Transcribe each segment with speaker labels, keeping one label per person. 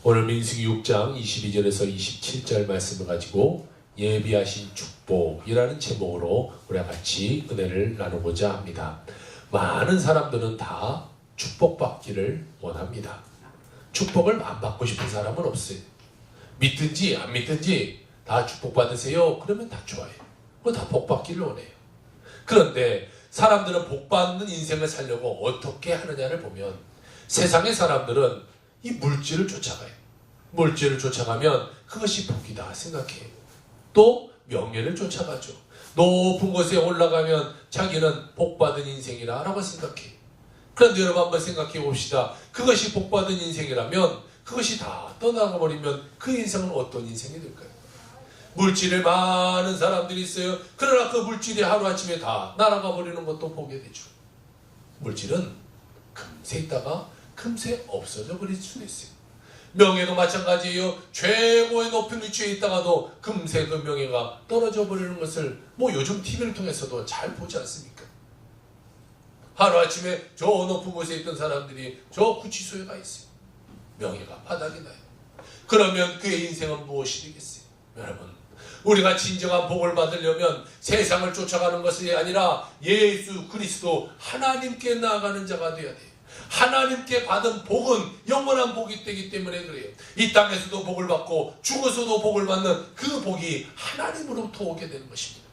Speaker 1: 오늘 민수기 6장 22절에서 27절 말씀을 가지고 예비하신 축복이라는 제목으로 우리가 같이 은혜를 나누고자 합니다. 많은 사람들은 다 축복받기를 원합니다. 축복을 안 받고 싶은 사람은 없어요. 믿든지 안 믿든지 다 축복받으세요. 그러면 다 좋아요. 그거 다 복받기를 원해요. 그런데 사람들은 복받는 인생을 살려고 어떻게 하느냐를 보면 세상의 사람들은 이 물질을 쫓아가요. 물질을 쫓아가면 그것이 복이다 생각해요. 또 명예를 쫓아가죠. 높은 곳에 올라가면 자기는 복받은 인생이라고 생각해요. 그런데 여러분 한번 생각해 봅시다. 그것이 복받은 인생이라면 그것이 다 떠나가 버리면 그 인생은 어떤 인생이 될까요? 물질을 많은 사람들이 있어요. 그러나 그 물질이 하루아침에 다 날아가 버리는 것도 보게 되죠. 물질은 금세 있다가 금세 없어져 버릴 수도 있어요. 명예도 마찬가지예요. 최고의 높은 위치에 있다가도 금세 그 명예가 떨어져 버리는 것을 요즘 TV를 통해서도 잘 보지 않습니까? 하루아침에 저 높은 곳에 있던 사람들이 저 구치소에 가 있어요. 명예가 바닥이 나요. 그러면 그의 인생은 무엇이 되겠어요? 여러분, 우리가 진정한 복을 받으려면 세상을 쫓아가는 것이 아니라 예수 그리스도 하나님께 나아가는 자가 되어야 돼요. 하나님께 받은 복은 영원한 복이 되기 때문에 그래요. 이 땅에서도 복을 받고 죽어서도 복을 받는 그 복이 하나님으로부터 오게 되는 것입니다.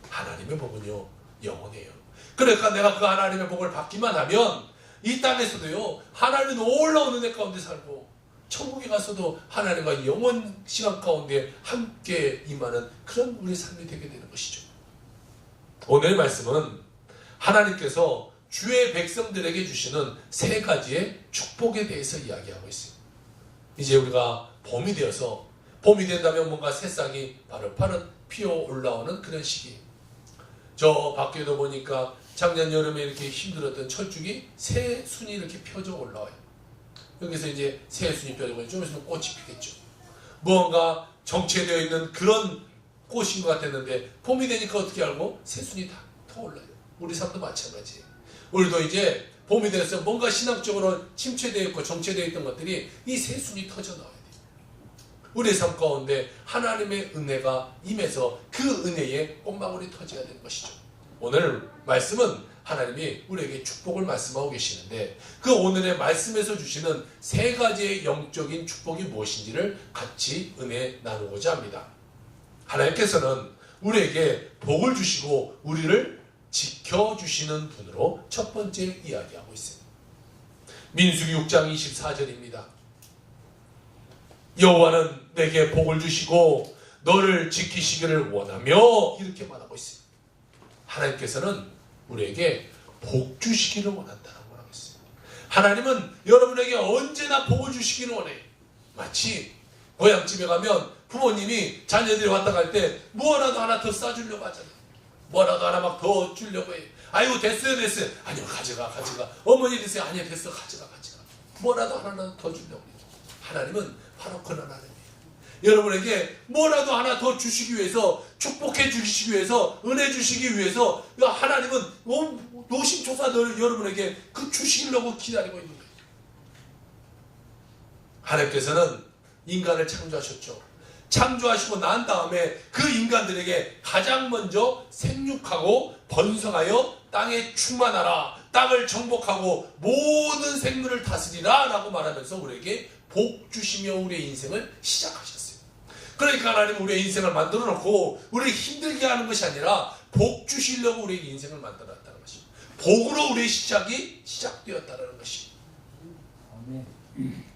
Speaker 1: 하나님의 복은요 영원해요. 그러니까 내가 그 하나님의 복을 받기만 하면 이 땅에서도요 하나님의 놀라운 은혜 가운데 살고 천국에 가서도 하나님과 영원 시간 가운데 함께 임하는 그런 우리 삶이 되게 되는 것이죠. 오늘 말씀은 하나님께서 주의 백성들에게 주시는 세 가지의 축복에 대해서 이야기하고 있어요. 이제 우리가 봄이 되어서 봄이 된다면 뭔가 새싹이 파릇파릇 피어 올라오는 그런 시기. 저 밖에도 보니까 작년 여름에 이렇게 힘들었던 철쭉이 새순이 이렇게 펴져 올라와요. 여기서 이제 새순이 펴지고 좀 있으면 꽃이 피겠죠. 무언가 정체되어 있는 그런 꽃인 것 같았는데 봄이 되니까 어떻게 알고 새순이 다 터올라요. 우리 삶도 마찬가지예요. 우리도 이제 봄이 돼서 뭔가 신학적으로 침체되어 있고 정체되어 있던 것들이 이 새순이 터져 나와야 돼요. 우리의 삶 가운데 하나님의 은혜가 임해서 그 은혜에 꽃망울이 터져야 되는 것이죠. 오늘 말씀은 하나님이 우리에게 축복을 말씀하고 계시는데 그 오늘의 말씀에서 주시는 세 가지의 영적인 축복이 무엇인지를 같이 은혜 나누고자 합니다. 하나님께서는 우리에게 복을 주시고 우리를 지켜주시는 분으로 첫 번째 이야기하고 있습니다. 민수기 6장 24절입니다. 여호와는 내게 복을 주시고 너를 지키시기를 원하며 이렇게 말하고 있습니다. 하나님께서는 우리에게 복 주시기를 원한다는 거라고 했어요. 하나님은 여러분에게 언제나 복을 주시기를 원해요. 마치 고향집에 가면 부모님이 자녀들이 왔다 갈 때 뭐라도 하나 더 싸주려고 하잖아요. 뭐라도 하나 막 더 주려고 해요. 아이고 됐어요. 아니요 가져가. 어머니 드세요. 아니요 됐어 가져가. 뭐라도 하나 더 주려고 해요. 하나님은 바로 그런 하나님이에요. 여러분에게 뭐라도 하나 더 주시기 위해서 축복해 주시기 위해서 은혜 주시기 위해서 하나님은 노심초사 여러분에게 그 주시려고 기다리고 있는 거예요. 하나님께서는 인간을 창조하셨죠. 창조하시고 난 다음에 그 인간들에게 가장 먼저 생육하고 번성하여 땅에 충만하라, 땅을 정복하고 모든 생물을 다스리라 라고 말하면서 우리에게 복 주시며 우리의 인생을 시작하셨어요. 그러니까 하나님은 우리의 인생을 만들어 놓고 우리를 힘들게 하는 것이 아니라 복 주시려고 우리의 인생을 만들어 놨다는 것입니다. 복으로 우리의 시작이 시작되었다는 것입니다.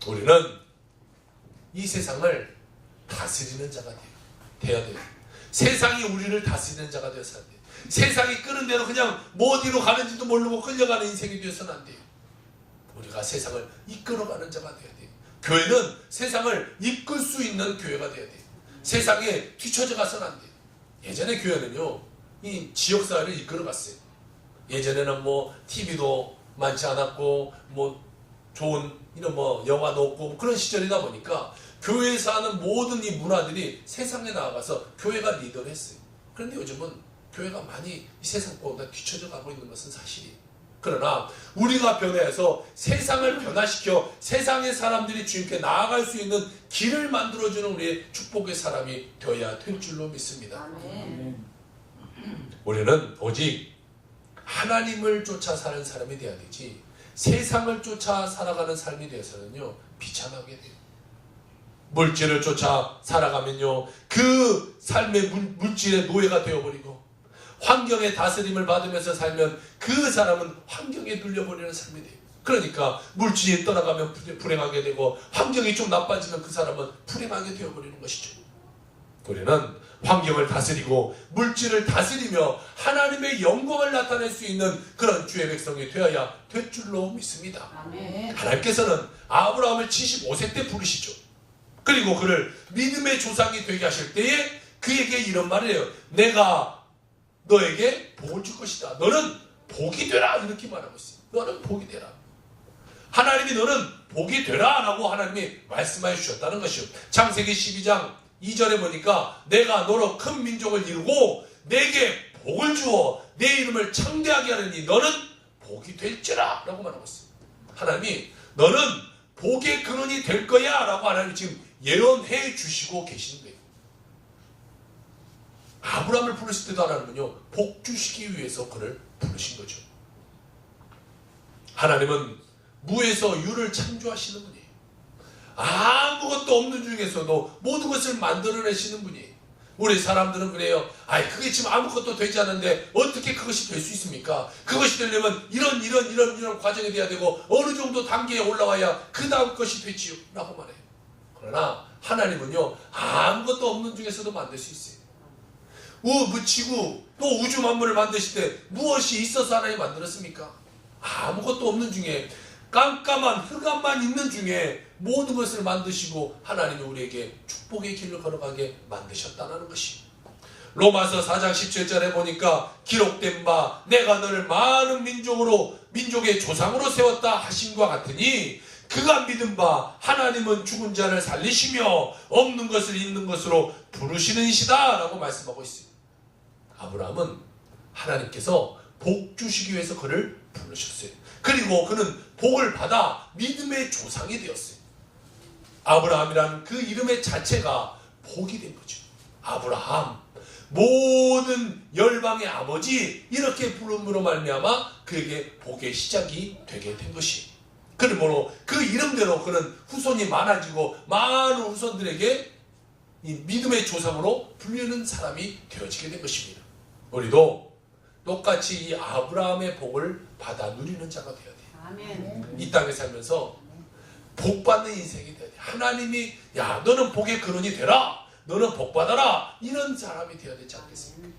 Speaker 1: 우리는 이 세상을 다스리는 자가 돼야 돼요. 세상이 우리를 다스리는 자가 되어서 안 돼요. 세상이 끄는 대로 그냥 어디로 가는지도 모르고 끌려가는 인생이 되어서는 안 돼요. 우리가 세상을 이끌어가는 자가 돼야 돼요. 교회는 세상을 이끌 수 있는 교회가 돼야 돼요. 세상에 뒤처져 가서는 안 돼요. 예전에 교회는요, 이 지역사회를 이끌어갔어요. 예전에는 TV도 많지 않았고, 좋은, 영화도 없고, 그런 시절이다 보니까 교회에서 하는 모든 이 문화들이 세상에 나아가서 교회가 리더를 했어요. 그런데 요즘은 교회가 많이 이 세상보다 뒤처져 가고 있는 것은 사실이에요. 그러나 우리가 변해서 세상을 변화시켜 세상의 사람들이 주님께 나아갈 수 있는 길을 만들어주는 우리의 축복의 사람이 되어야 될 줄로 믿습니다.
Speaker 2: 아멘.
Speaker 1: 우리는 오직 하나님을 쫓아 사는 사람이 되어야 되지 세상을 쫓아 살아가는 삶이 되어서는요 비참하게 돼요. 물질을 쫓아 살아가면요 그 삶의 물질의 노예가 되어버리고 환경의 다스림을 받으면서 살면 그 사람은 환경에 눌려버리는 삶이 돼요. 그러니까 물질이 떠나가면 불행하게 되고 환경이 좀 나빠지면 그 사람은 불행하게 되어버리는 것이죠. 우리는 환경을 다스리고 물질을 다스리며 하나님의 영광을 나타낼 수 있는 그런 주의 백성이 되어야 될 줄로 믿습니다.
Speaker 2: 아멘.
Speaker 1: 하나님께서는 아브라함을 75세 때 부르시죠. 그리고 그를 믿음의 조상이 되게 하실 때에 그에게 이런 말을 해요. 내가 너에게 복을 줄 것이다. 너는 복이 되라. 이렇게 말하고 있어요. 너는 복이 되라. 하나님이 너는 복이 되라 라고 하나님이 말씀하여 주셨다는 것이요. 창세기 12장 2절에 보니까 내가 너로 큰 민족을 이루고 내게 복을 주어 내 이름을 창대하게 하느니 너는 복이 될지라 라고 말하고 있어요. 하나님이 너는 복의 근원이 될 거야 라고 하나님이 지금 예언해 주시고 계시는 거예요. 아브라함을 부르실 때도 하나님은요 복 주시기 위해서 그를 부르신 거죠. 하나님은 무에서 유를 창조하시는 분이에요. 아무것도 없는 중에서도 모든 것을 만들어내시는 분이에요. 우리 사람들은 그래요. 아이 그게 지금 아무것도 되지 않는데 어떻게 그것이 될 수 있습니까? 그것이 되려면 이런 과정이 돼야 되고 어느 정도 단계에 올라와야 그 다음 것이 되지요 라고 말해요. 그러나 하나님은요 아무것도 없는 중에서도 만들 수 있어요. 지구 또 우주 만물을 만드실 때 무엇이 있어서 하나님 만들었습니까? 아무것도 없는 중에 깜깜한 흑암만 있는 중에 모든 것을 만드시고 하나님이 우리에게 축복의 길을 걸어가게 만드셨다는 것이 로마서 4장 17절에 보니까 기록된 바 내가 너를 많은 민족의 조상으로 세웠다 하심과 같으니 그가 믿은 바 하나님은 죽은 자를 살리시며 없는 것을 있는 것으로 부르시는 이시다 라고 말씀하고 있어요. 아브라함은 하나님께서 복 주시기 위해서 그를 부르셨어요. 그리고 그는 복을 받아 믿음의 조상이 되었어요. 아브라함이라는 그 이름의 자체가 복이 된 거죠. 아브라함, 모든 열방의 아버지 이렇게 부름으로 말미암아 그에게 복의 시작이 되게 된 것이. 그러므로 그 이름대로 그는 후손이 많아지고 많은 후손들에게 이 믿음의 조상으로 불리는 사람이 되어지게 된 것입니다. 우리도 똑같이 이 아브라함의 복을 받아 누리는 자가 되어야 돼요.
Speaker 2: 아멘.
Speaker 1: 이 땅에 살면서 복 받는 인생이 돼야 돼. 하나님이 야 너는 복의 근원이 되라. 너는 복 받아라. 이런 사람이 되어야 되지 않겠습니까?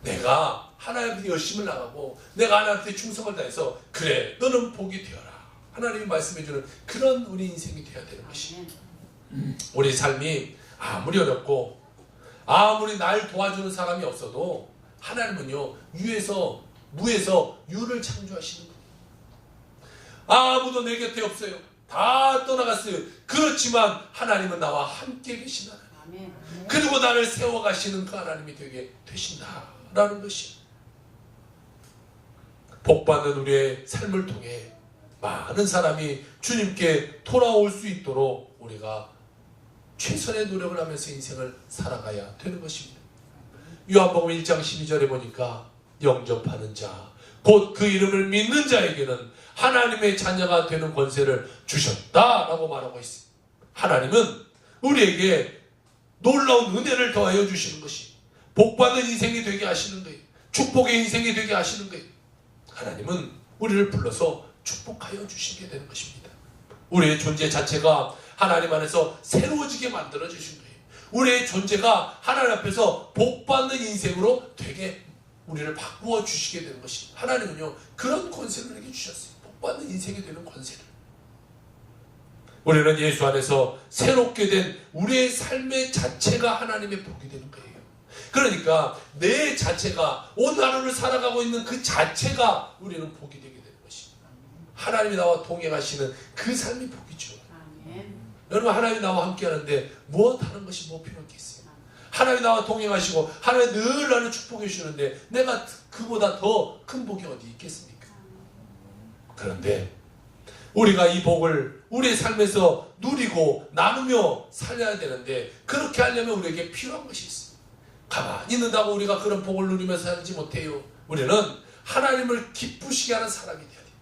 Speaker 1: 내가 하나님한테 열심을 나가고 내가 하나님한테 충성을 다해서 그래 너는 복이 되어라. 하나님이 말씀해주는 그런 우리 인생이 되어야 되는 것이. 우리 삶이 아무리 어렵고 아무리 날 도와주는 사람이 없어도 하나님은요 무에서 유를 창조하시는 분이에요. 아무도 내 곁에 없어요. 다 떠나갔어요. 그렇지만 하나님은 나와 함께 계신 하나님. 그리고 나를 세워가시는 그 하나님이 되게 되신다라는 것이. 복받는 우리의 삶을 통해 많은 사람이 주님께 돌아올 수 있도록 우리가 최선의 노력을 하면서 인생을 살아가야 되는 것입니다. 요한복음 1장 12절에 보니까 영접하는 자, 곧 그 이름을 믿는 자에게는 하나님의 자녀가 되는 권세를 주셨다라고 말하고 있습니다. 하나님은 우리에게 놀라운 은혜를 더하여 주시는 것이 복받는 인생이 되게 하시는 거예요. 축복의 인생이 되게 하시는 거예요. 하나님은 우리를 불러서 축복하여 주시게 되는 것입니다. 우리의 존재 자체가 하나님 안에서 새로워지게 만들어 주신 거예요. 우리의 존재가 하나님 앞에서 복받는 인생으로 되게 우리를 바꾸어 주시게 되는 것입니다. 하나님은요 그런 권세를 우리에게 주셨어요. 복받는 인생이 되는 권세를. 우리는 예수 안에서 새롭게 된 우리의 삶의 자체가 하나님의 복이 되는 거예요. 그러니까 내 자체가 오늘 하루를 살아가고 있는 그 자체가 우리는 복이 되게 되는 것입니다. 하나님이 나와 동행하시는 그 삶이 복이죠. 여러분 하나님이 나와 함께 하는데 무엇 하는 것이 뭐 필요한 게 있어요? 하나님이 나와 동행하시고 하나님이 늘 나를 축복해 주시는데 내가 그보다 더 큰 복이 어디 있겠습니까? 그런데 우리가 이 복을 우리의 삶에서 누리고 나누며 살려야 되는데 그렇게 하려면 우리에게 필요한 것이 있어요. 가만히 있는다고 우리가 그런 복을 누리면서 살지 못해요. 우리는 하나님을 기쁘시게 하는 사람이 돼야 돼요.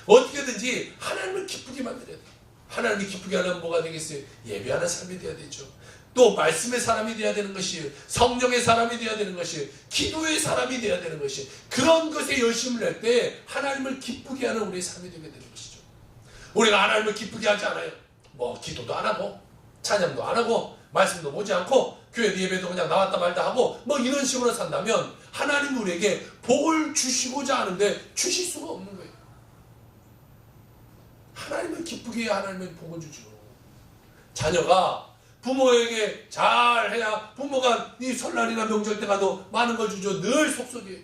Speaker 1: 어떻게든지 하나님을 기쁘게 만들어야 돼요. 하나님이 기쁘게 하려면 뭐가 되겠어요? 예배하는 삶이 돼야 되죠. 또 말씀의 사람이 돼야 되는 것이, 성령의 사람이 돼야 되는 것이, 기도의 사람이 돼야 되는 것이, 그런 것에 열심을 낼 때 하나님을 기쁘게 하는 우리의 삶이 되게 되는 것이죠. 우리가 하나님을 기쁘게 하지 않아요. 뭐 기도도 안 하고 찬양도 안 하고 말씀도 보지 않고 교회 예배도 그냥 나왔다 말다 하고 뭐 이런 식으로 산다면 하나님 우리에게 복을 주시고자 하는데 주실 수가 없는 거예요. 하나님을 기쁘게 해야 하나님의 복을 주죠. 자녀가 부모에게 잘해야 부모가 이 설날이나 명절 때 가도 많은 걸 주죠. 늘 속속이에요.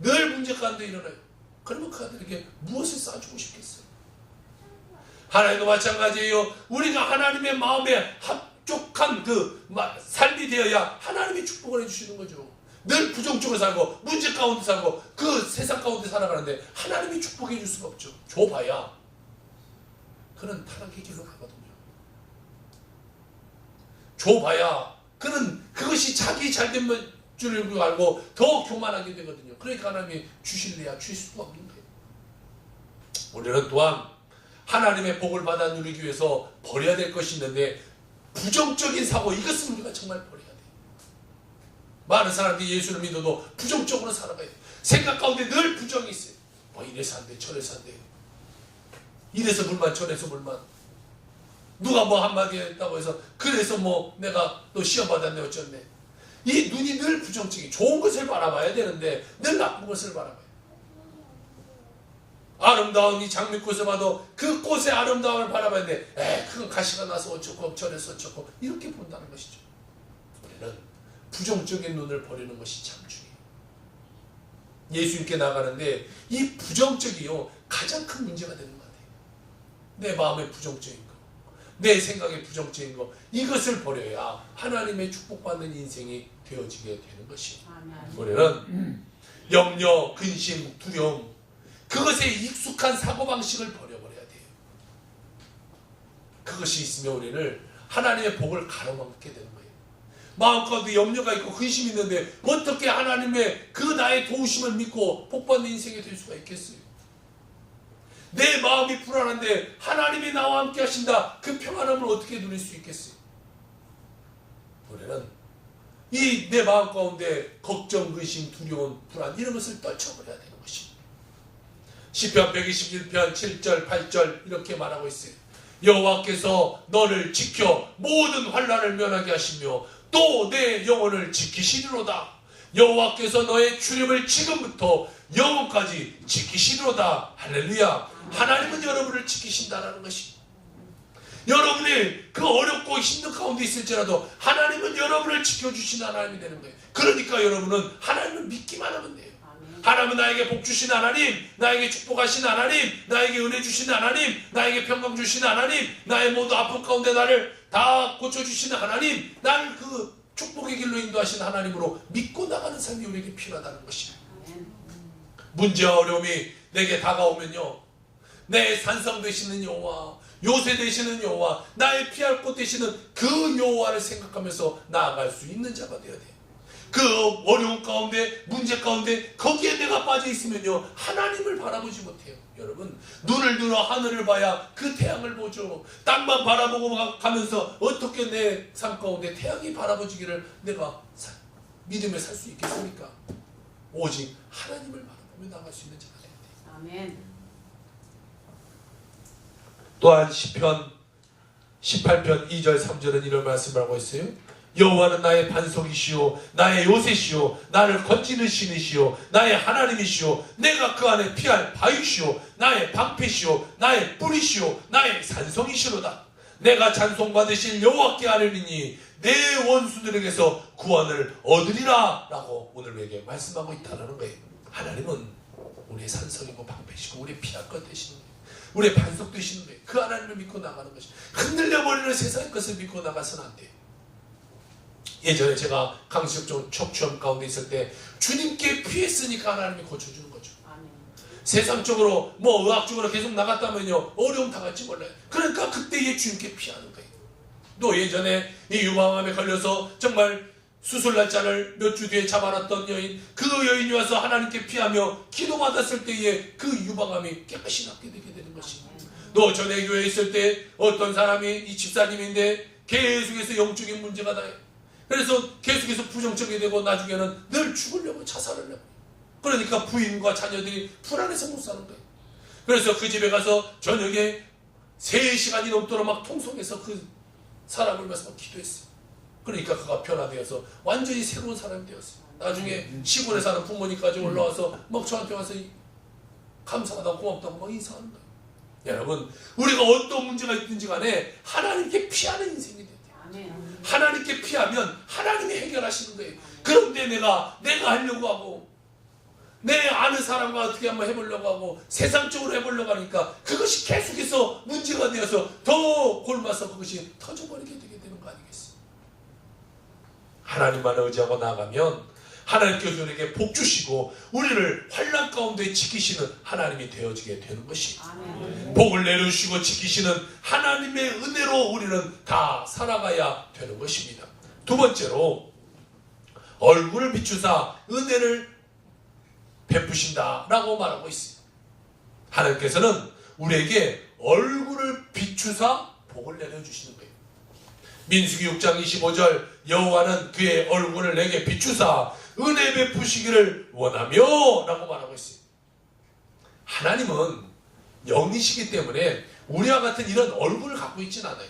Speaker 1: 늘 문제가 안 돼 일어나요. 그러면 그 아들에게 무엇을 싸주고 싶겠어요? 하나님도 마찬가지예요. 우리가 하나님의 마음에 합족한 그 삶이 되어야 하나님이 축복을 해주시는 거죠. 늘 부정적으로 살고 문제 가운데 살고 그 세상 가운데 살아가는데 하나님이 축복해 줄 수가 없죠. 줘봐야 그는 타락의 길로 가거든요. 줘봐야 그는 그것이 자기 잘된 줄 알고 더 교만하게 되거든요. 그러니까 하나님이 주실래야 주실 수가 없는 거예요. 우리는 또한 하나님의 복을 받아 누리기 위해서 버려야 될 것이 있는데 부정적인 사고, 이것은 우리가 정말 버려야 돼요. 많은 사람들이 예수를 믿어도 부정적으로 살아가요. 생각 가운데 늘 부정이 있어요. 뭐 이래서 안 돼, 저래서 안 돼. 이래서 불만, 저래서 불만. 누가 뭐 한마디 했다고 해서 그래서 뭐 내가 또 시험 받았네 어쩌네. 이 눈이 늘 부정적이, 좋은 것을 바라봐야 되는데 늘 나쁜 것을 바라봐요. 아름다운 이 장미꽃을 봐도 그 꽃의 아름다움을 바라봐야 돼. 그건 가시가 나서 어쩌고 저래서 어쩌고 이렇게 본다는 것이죠. 우리는 부정적인 눈을 버리는 것이 참 중요해요. 예수님께 나가는데 이 부정적이요 가장 큰 문제가 되는 것 같아요. 내 마음에 부정적인 거, 내 생각에 부정적인 거, 이것을 버려야 하나님의 축복받는 인생이 되어지게 되는 것이에요. 우리는 염려, 근심, 두려움, 그것에 익숙한 사고방식을 버려버려야 돼요. 그것이 있으면 우리를 하나님의 복을 가로막게 되는 거예요. 마음 가운데 염려가 있고 근심이 있는데 어떻게 하나님의 그 나의 도우심을 믿고 복받는 인생이 될 수가 있겠어요? 내 마음이 불안한데 하나님이 나와 함께 하신다. 그 평안함을 어떻게 누릴 수 있겠어요? 우리는 이 내 마음 가운데 걱정, 근심, 두려움, 불안 이런 것을 떨쳐버려야 되는 것입니다. 시편 121편 7절 8절 이렇게 말하고 있어요. 여호와께서 너를 지켜 모든 환난을 면하게 하시며 또 내 영혼을 지키시리로다. 여호와께서 너의 출입을 지금부터 영원까지 지키시리로다. 할렐루야. 하나님은 여러분을 지키신다라는 것입니다. 여러분이 그 어렵고 힘든 가운데 있을지라도 하나님은 여러분을 지켜주시는 하나님이 되는 거예요. 그러니까 여러분은 하나님을 믿기만 하면 돼요. 하나님은 나에게 복 주신 하나님, 나에게 축복하신 하나님, 나에게 은혜 주신 하나님, 나에게 평강 주신 하나님, 나의 모두 아픔 가운데 나를 다 고쳐주시는 하나님, 나를 그 축복의 길로 인도하신 하나님으로 믿고 나가는 삶이 우리에게 필요하다는 것입니다. 문제와 어려움이 내게 다가오면요, 내 산성 되시는 여호와, 요새 되시는 여호와, 나의 피할 곳 되시는 그 여호와를 생각하면서 나아갈 수 있는 자가 되어야 돼요. 그 어려운 가운데, 문제 가운데 거기에 내가 빠져 있으면요 하나님을 바라보지 못해요. 여러분, 눈을 들어 하늘을 봐야 그 태양을 보죠. 땅만 바라보고 가면서 어떻게 내 삶 가운데 태양이 바라보지기를 내가 믿음에 살 수 있겠습니까? 오직 하나님을 바라보며 나갈 수 있는 자가 되어야 돼요.
Speaker 2: 아멘.
Speaker 1: 또한 시편 18편 2절 3절은 이런 말씀을 하고 있어요. 여호와는 나의 반석이시오, 나의 요새시오, 나를 건지는 신이시오, 나의 하나님이시오, 내가 그 안에 피할 바위시오, 나의 방패시오, 나의 뿌리시오, 나의 산성이시로다. 내가 찬송받으실 여호와께 아뢰리니 내 원수들에게서 구원을 얻으리라 라고 오늘 우리에게 말씀하고 있다는 거예요. 하나님은 우리의 산성이고 방패시고 우리의 피할 것 되시는 거예요. 우리의 반석 되시는 거예요. 그 하나님을 믿고 나가는 것이, 흔들려버리는 세상의 것을 믿고 나가서는 안 돼요. 예전에 제가 강식종 척추염 가운데 있을 때 주님께 피했으니까 하나님이 고쳐주는 거죠. 세상적으로 뭐 의학적으로 계속 나갔다면요 어려움 당할지 몰라요. 그러니까 그때의 주님께 피하는 거예요. 또 예전에 이 유방암에 걸려서 정말 수술 날짜를 몇 주 뒤에 잡아놨던 여인, 그 여인이 와서 하나님께 피하며 기도받았을 때에 그 유방암이 깨끗이 낫게 되게 되는 것입니다. 또 전에 교회에 있을 때 어떤 사람이 이 집사님인데 계속해서 영적인 문제가 나요. 그래서 계속해서 부정적이 되고 나중에는 늘 죽으려고 자살을 하고, 그러니까 부인과 자녀들이 불안해서 못 사는 거예요. 그래서 그 집에 가서 저녁에 3시간이 넘도록 막 통성해서 그 사람을 위해서 기도했어요. 그러니까 그가 변화되어서 완전히 새로운 사람이 되었어요. 나중에 시골에 사는 부모님까지 올라와서 막 저한테 와서 감사하다고 고맙다고 막 인사하는 거예요. 여러분, 우리가 어떤 문제가 있든지 간에 하나님께 피하는 인생이 돼야 돼요. 하나님께 피하면 하나님이 해결하시는 거예요. 그런데 내가 하려고 하고 내 아는 사람과 어떻게 한번 해보려고 하고 세상적으로 해보려고 하니까 그것이 계속해서 문제가 되어서 더 골마서 그것이 터져버리게 되게 되는 거 아니겠어요? 하나님만 의지하고 나가면 하나님께서 우리에게 복 주시고 우리를 환난 가운데 지키시는 하나님이 되어지게 되는 것이, 복을 내려주시고 지키시는 하나님의 은혜로 우리는 다 살아가야 되는 것입니다. 두 번째로 얼굴을 비추사 은혜를 베푸신다라고 말하고 있어요. 하나님께서는 우리에게 얼굴을 비추사 복을 내려주시는 거예요. 민수기 6장 25절 여호와는 그의 얼굴을 내게 비추사 은혜 베푸시기를 원하며 라고 말하고 있어요. 하나님은 영이시기 때문에 우리와 같은 이런 얼굴을 갖고 있지는 않아요.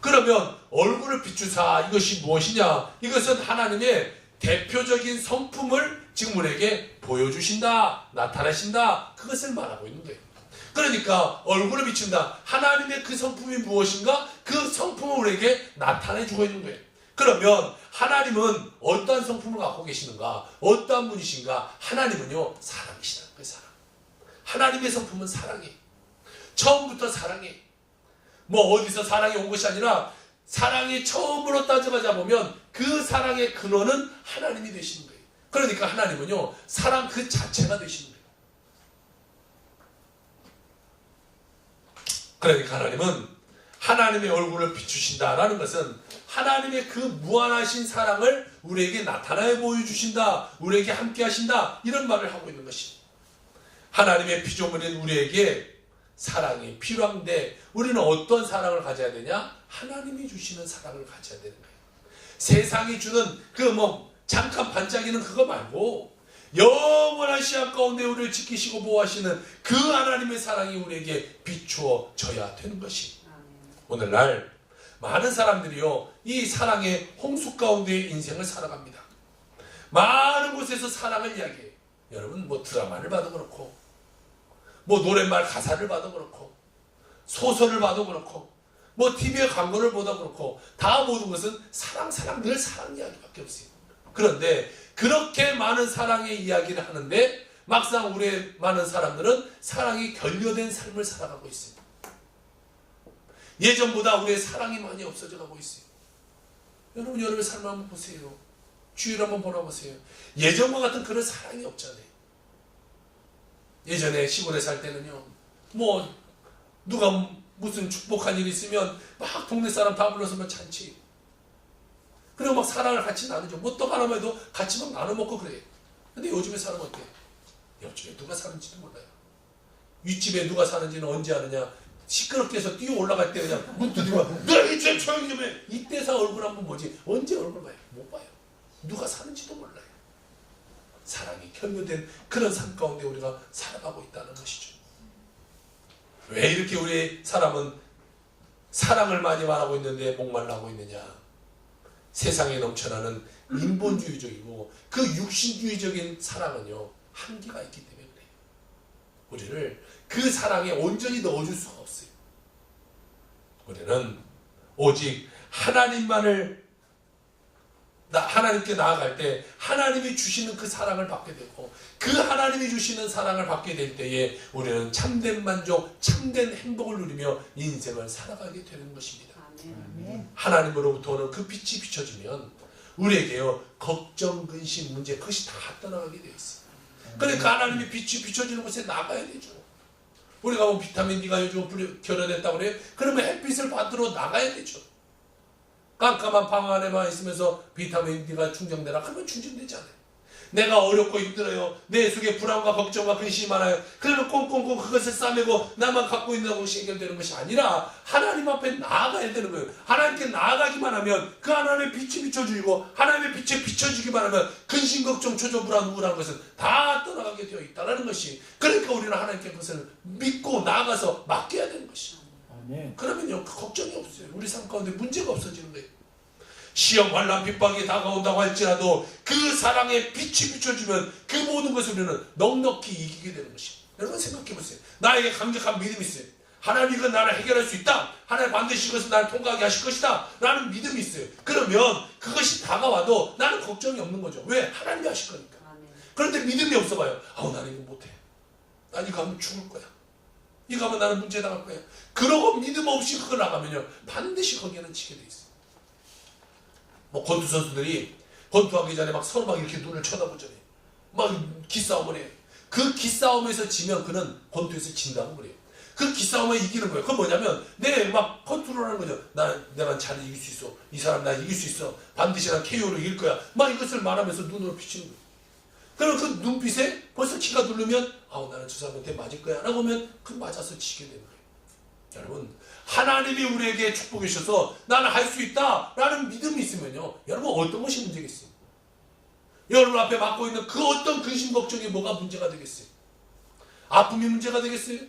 Speaker 1: 그러면 얼굴을 비추사 이것이 무엇이냐? 이것은 하나님의 대표적인 성품을 지금 우리에게 보여주신다, 나타내신다, 그것을 말하고 있는 거예요. 그러니까 얼굴을 비춘다, 하나님의 그 성품이 무엇인가? 그 성품을 우리에게 나타내주고 있는 거예요. 그러면 하나님은 어떠한 성품을 갖고 계시는가? 어떠한 분이신가? 하나님은요 사랑이시다는 거예요. 사랑. 하나님의 성품은 사랑이에요. 처음부터 사랑이에요. 뭐 어디서 사랑이 온 것이 아니라 사랑이 처음으로 따져가자 보면 그 사랑의 근원은 하나님이 되시는 거예요. 그러니까 하나님은요 사랑 그 자체가 되시는 거예요. 그러니까 하나님은 하나님의 얼굴을 비추신다라는 것은 하나님의 그 무한하신 사랑을 우리에게 나타내 보여주신다, 우리에게 함께 하신다, 이런 말을 하고 있는 것입니다. 하나님의 피조물인 우리에게 사랑이 필요한데 우리는 어떤 사랑을 가져야 되냐? 하나님이 주시는 사랑을 가져야 되는 거예요. 세상이 주는 그 잠깐 반짝이는 그거 말고 영원한 시간 가운데 우리를 지키시고 보호하시는 그 하나님의 사랑이 우리에게 비추어져야 되는 것이, 오늘날 많은 사람들이요 이 사랑의 홍수 가운데 인생을 살아갑니다. 많은 곳에서 사랑을 이야기해요. 여러분 드라마를 봐도 그렇고 노랫말 가사를 봐도 그렇고 소설을 봐도 그렇고 TV에 광고를 보다 그렇고 다 모든 것은 사랑 늘 사랑 이야기밖에 없어요. 그런데 그렇게 많은 사랑의 이야기를 하는데 막상 우리의 많은 사람들은 사랑이 결여된 삶을 살아가고 있어요. 예전보다 우리의 사랑이 많이 없어져 가고 있어요. 여러분 여러분의 삶을 한번 보세요. 주위를 한번 보라보세요. 예전과 같은 그런 사랑이 없잖아요. 예전에 시골에 살 때는요 누가 무슨 축복한 일이 있으면 막 동네 사람 다 불러서 잔치, 그리고 막 사랑을 같이 나누죠. 떡 하나만 해도 같이 막 나눠 먹고 그래요. 근데 요즘의 사람은 어때요? 옆집에 누가 사는지도 몰라요. 윗집에 누가 사는지는 언제 아느냐? 시끄럽게 해서 뛰어 올라갈 때 그냥 문 두드리고 너 이제 조용히 좀 해. 이때서 얼굴 한번 보지 언제 얼굴 봐요? 못 봐요. 누가 사는지도 몰라요. 사랑이 결여된 그런 삶 가운데 우리가 살아가고 있다는 것이죠. 왜 이렇게 우리 사람은 사랑을 많이 말하고 있는데 목말라하고 있느냐? 세상에 넘쳐나는 인본주의적이고 그 육신주의적인 사랑은요 한계가 있기 때문에 그래요. 우리를 그 사랑에 온전히 넣어줄 수가 없어요. 우리는 오직 하나님께 나아갈 때 하나님이 주시는 그 사랑을 받게 되고 그 하나님이 주시는 사랑을 받게 될 때에 우리는 참된 만족, 참된 행복을 누리며 인생을 살아가게 되는 것입니다. 아멘. 하나님으로부터 오는 그 빛이 비춰지면 우리에게요 걱정, 근심, 문제 그것이 다 떠나가게 되어 있어요. 그러니까 하나님의 빛이 비춰지는 곳에 나가야 되죠. 우리가 뭐 비타민 D가 요즘 결여됐다고 그래요. 그러면 햇빛을 받으러 나가야 되죠. 깜깜한 방 안에만 있으면서 비타민 D가 충전되라 그러면 충전되지 않아요. 내가 어렵고 힘들어요. 내 속에 불안과 걱정과 근심이 많아요. 그러면 꽁꽁꽁 그것을 싸매고 나만 갖고 있는 것이 해결되는 것이 아니라 하나님 앞에 나아가야 되는 거예요. 하나님께 나아가기만 하면 그 하나님의 빛이 비춰주고 하나님의 빛에 비춰주기만 하면 근심, 걱정, 초조, 불안, 우울한 것은 다 떠나가게 되어 있다는 것이, 그러니까 우리는 하나님께 그것을 믿고 나아가서 맡겨야 되는 것이죠. 그러면요 걱정이 없어요. 우리 삶 가운데 문제가 없어지는 거예요. 시험, 환난, 핍박이 다가온다고 할지라도 그 사랑의 빛이 비춰주면 그 모든 것을 우리는 넉넉히 이기게 되는 것입니다. 여러분 생각해보세요. 나에게 강력한 믿음이 있어요. 하나님이 그 나를 해결할 수 있다. 하나님 반드시 이것을 나를 통과하게 하실 것이다 라는 믿음이 있어요. 그러면 그것이 다가와도 나는 걱정이 없는 거죠. 왜? 하나님이 하실 거니까. 그런데 믿음이 없어봐요. 나는 이거 못해. 난 이거 하면 죽을 거야. 이거 하면 나는 문제 당할 거야. 그러고 믿음 없이 그걸 나가면요 반드시 거기에는 지게 돼 있어요. 뭐 권투 선수들이 권투하기 전에 막 서로 막 이렇게 눈을 쳐다보잖아요. 막 기싸움을 해요. 그 기싸움에서 지면 그는 권투에서 진다고 그래요. 그 기싸움에 이기는 거예요. 그건 뭐냐면 내 막 컨트롤 하는 거죠. 내가 잘 이길 수 있어. 이 사람 나 이길 수 있어. 반드시 난 KO로 이길 거야. 막 이것을 말하면서 눈으로 비치는 거예요. 그럼 그 눈빛에 벌써 기가 누르면 나는 저 사람한테 맞을 거야 라고 하면 그 맞아서 지게 되는 거예요. 여러분 하나님이 우리에게 축복해 주셔서 나는 할 수 있다 라는 믿음이 있으면요 여러분 어떤 것이 문제겠어요? 여러분 앞에 맡고 있는 그 어떤 근심 걱정이 뭐가 문제가 되겠어요? 아픔이 문제가 되겠어요?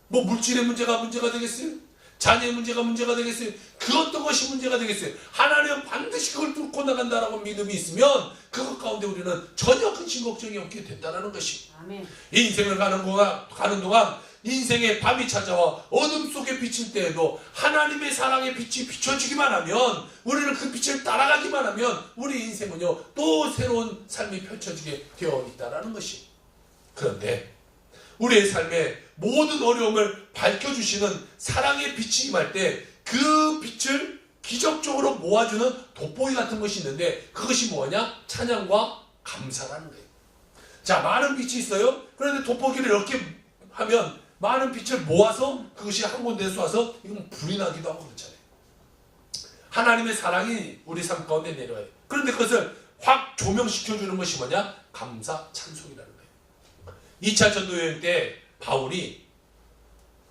Speaker 1: 뭐 물질의 문제가 되겠어요? 자녀의 문제가 되겠어요? 그 어떤 것이 문제가 되겠어요? 하나님은 반드시 그걸 뚫고 나간다라고 믿음이 있으면 그것 가운데 우리는 전혀 근심 걱정이 없게 된다는 것이. 아멘. 인생을 가는 동안 인생의 밤이 찾아와 어둠 속에 비칠 때에도 하나님의 사랑의 빛이 비춰주기만 하면, 우리는 그 빛을 따라가기만 하면 우리 인생은요 또 새로운 삶이 펼쳐지게 되어 있다는 것이. 그런데 우리의 삶에 모든 어려움을 밝혀주시는 사랑의 빛이 임할 때 그 빛을 기적적으로 모아주는 돋보기 같은 것이 있는데, 그것이 뭐냐? 찬양과 감사라는 거예요. 자, 많은 빛이 있어요. 그런데 돋보기를 이렇게 하면 많은 빛을 모아서 그것이 한 군데에 쏘아서 이건 불이 나기도 하고 그렇잖아요. 하나님의 사랑이 우리 삶 가운데 내려와요. 그런데 그것을 확 조명시켜주는 것이 뭐냐? 감사, 찬송이라는 거예요. 2차 전도 여행 때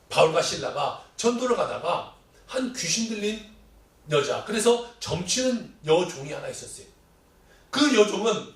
Speaker 1: 바울과 실라가 전도를 가다가 한 귀신 들린 여자, 그래서 점치는 여종이 하나 있었어요. 그 여종은